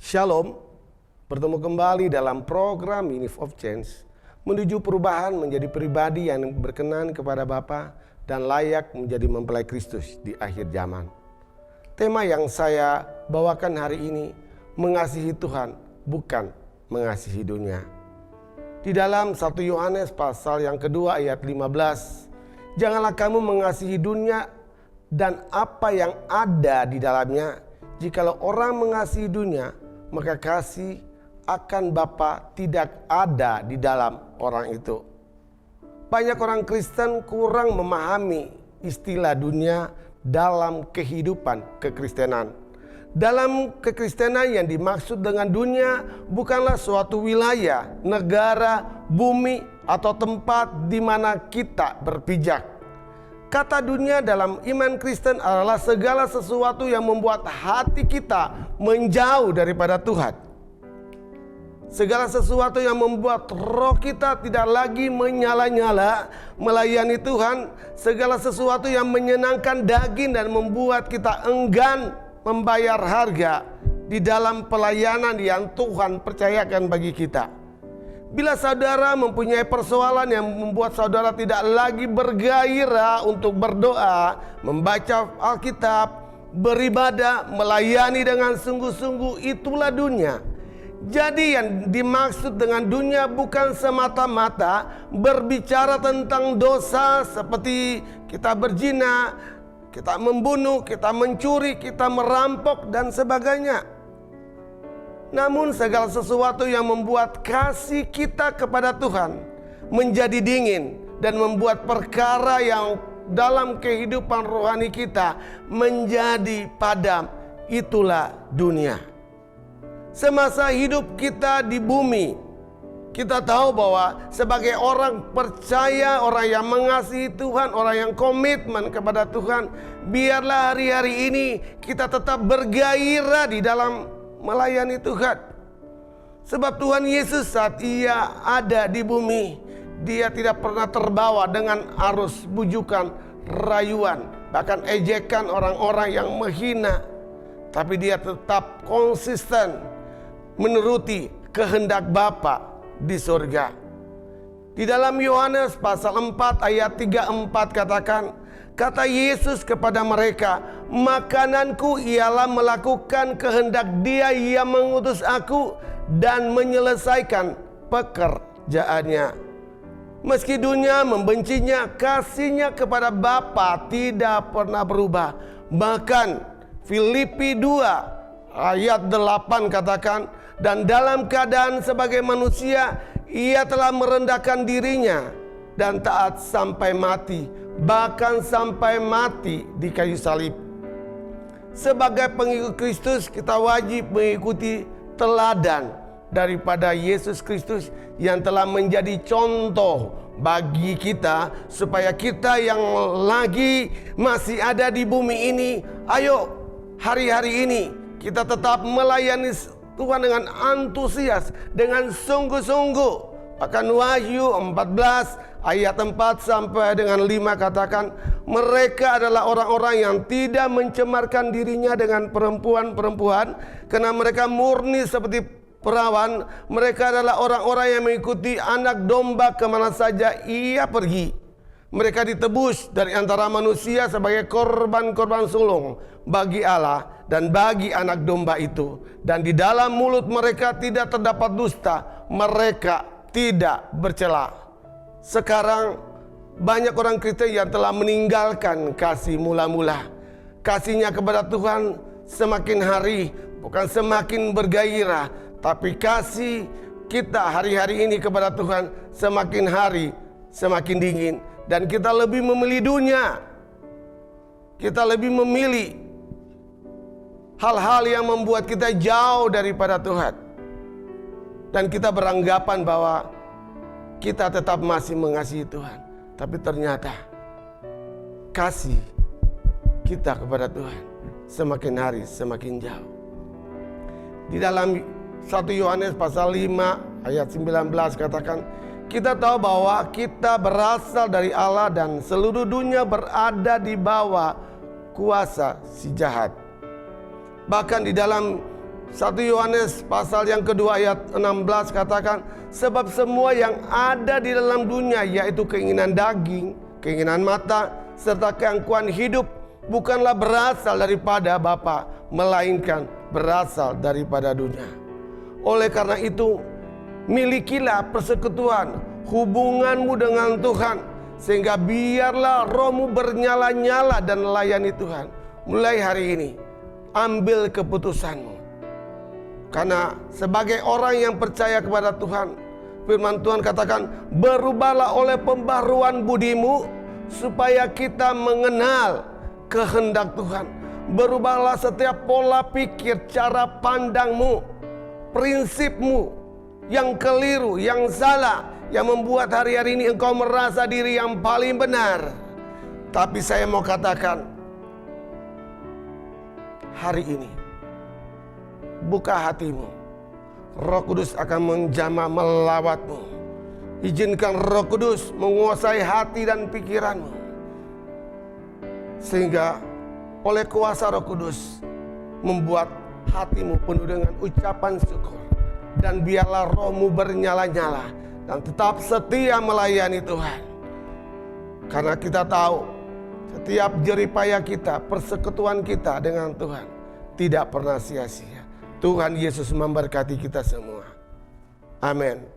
Shalom, bertemu kembali dalam program Minute of Change, menuju perubahan menjadi pribadi yang berkenan kepada Bapa dan layak menjadi mempelai Kristus di akhir zaman. Tema yang saya bawakan hari ini, mengasihi Tuhan, bukan mengasihi dunia. Di dalam 1 Yohanes pasal yang kedua ayat 15, janganlah kamu mengasihi dunia dan apa yang ada di dalamnya. Jikalau orang mengasihi dunia, maka kasih akan Bapa tidak ada di dalam orang itu. Banyak orang Kristen kurang memahami istilah dunia dalam kehidupan kekristenan. Dalam kekristenan yang dimaksud dengan dunia bukanlah suatu wilayah, negara, bumi, atau tempat di mana kita berpijak. Kata dunia dalam iman Kristen adalah segala sesuatu yang membuat hati kita menjauh daripada Tuhan. Segala sesuatu yang membuat roh kita tidak lagi menyala-nyala melayani Tuhan. Segala sesuatu yang menyenangkan daging dan membuat kita enggan membayar harga di dalam pelayanan yang Tuhan percayakan bagi kita. Bila saudara mempunyai persoalan yang membuat saudara tidak lagi bergairah untuk berdoa, membaca Alkitab, beribadah, melayani dengan sungguh-sungguh, itulah dunia. Jadi yang dimaksud dengan dunia bukan semata-mata berbicara tentang dosa seperti kita berzina, kita membunuh, kita mencuri, kita merampok dan sebagainya. Namun segala sesuatu yang membuat kasih kita kepada Tuhan menjadi dingin dan membuat perkara yang dalam kehidupan rohani kita menjadi padam, itulah dunia. Semasa hidup kita di bumi, kita tahu bahwa sebagai orang percaya, orang yang mengasihi Tuhan, orang yang komitmen kepada Tuhan, biarlah hari-hari ini kita tetap bergairah di dalam melayani Tuhan. Sebab Tuhan Yesus saat ia ada di bumi, dia tidak pernah terbawa dengan arus bujukan, rayuan, bahkan ejekan orang-orang yang menghina. Tapi dia tetap konsisten menuruti kehendak Bapa di surga. Di dalam Yohanes pasal 4 ayat 34 katakan, kata Yesus kepada mereka, makananku ialah melakukan kehendak Dia yang mengutus aku dan menyelesaikan pekerjaannya. Meski dunia membencinya, kasihnya kepada Bapa tidak pernah berubah. Bahkan Filipi 2 ayat 8 katakan, dan dalam keadaan sebagai manusia, ia telah merendahkan dirinya dan taat sampai mati, bahkan sampai mati di kayu salib. Sebagai pengikut Kristus, kita wajib mengikuti teladan daripada Yesus Kristus yang telah menjadi contoh bagi kita, supaya kita yang lagi masih ada di bumi ini, ayo hari-hari ini kita tetap melayani Tuhan dengan antusias, dengan sungguh-sungguh. Bahkan Wahyu 14 ayat 4 sampai dengan 5 katakan, mereka adalah orang-orang yang tidak mencemarkan dirinya dengan perempuan-perempuan, karena mereka murni seperti perawan. Mereka adalah orang-orang yang mengikuti anak domba kemana saja ia pergi. Mereka ditebus dari antara manusia sebagai korban-korban sulung bagi Allah dan bagi anak domba itu. Dan di dalam mulut mereka tidak terdapat dusta, mereka tidak bercela. Sekarang banyak orang Kristen yang telah meninggalkan kasih mula-mula. Kasihnya kepada Tuhan semakin hari bukan semakin bergairah, tapi kasih kita hari-hari ini kepada Tuhan semakin hari semakin dingin. Dan kita lebih memilih dunia. Kita lebih memilih hal-hal yang membuat kita jauh daripada Tuhan. Dan kita beranggapan bahwa kita tetap masih mengasihi Tuhan. Tapi ternyata kasih kita kepada Tuhan semakin hari semakin jauh. Di dalam 1 Yohanes pasal 5 ayat 19 katakan, kita tahu bahwa kita berasal dari Allah dan seluruh dunia berada di bawah kuasa si jahat. Bahkan di dalam 1 Yohanes pasal yang kedua ayat 16 katakan, sebab semua yang ada di dalam dunia, yaitu keinginan daging, keinginan mata, serta keangkuhan hidup, bukanlah berasal daripada Bapa, melainkan berasal daripada dunia. Oleh karena itu, milikilah persekutuan hubunganmu dengan Tuhan, sehingga biarlah rohmu bernyala-nyala dan melayani Tuhan. Mulai hari ini, ambil keputusanmu. Karena sebagai orang yang percaya kepada Tuhan, firman Tuhan katakan, berubahlah oleh pembaharuan budimu, supaya kita mengenal kehendak Tuhan. Berubahlah setiap pola pikir, cara pandangmu, prinsipmu yang keliru, yang salah, yang membuat hari-hari ini engkau merasa diri yang paling benar. Tapi saya mau katakan, hari ini buka hatimu. Roh Kudus akan menjamah melawatmu. Izinkan Roh Kudus menguasai hati dan pikiranmu, sehingga oleh kuasa Roh Kudus membuat hatimu penuh dengan ucapan syukur. Dan biarlah rohmu bernyala-nyala dan tetap setia melayani Tuhan. Karena kita tahu setiap jeripaya kita, persekutuan kita dengan Tuhan tidak pernah sia-sia. Tuhan Yesus memberkati kita semua. Amin.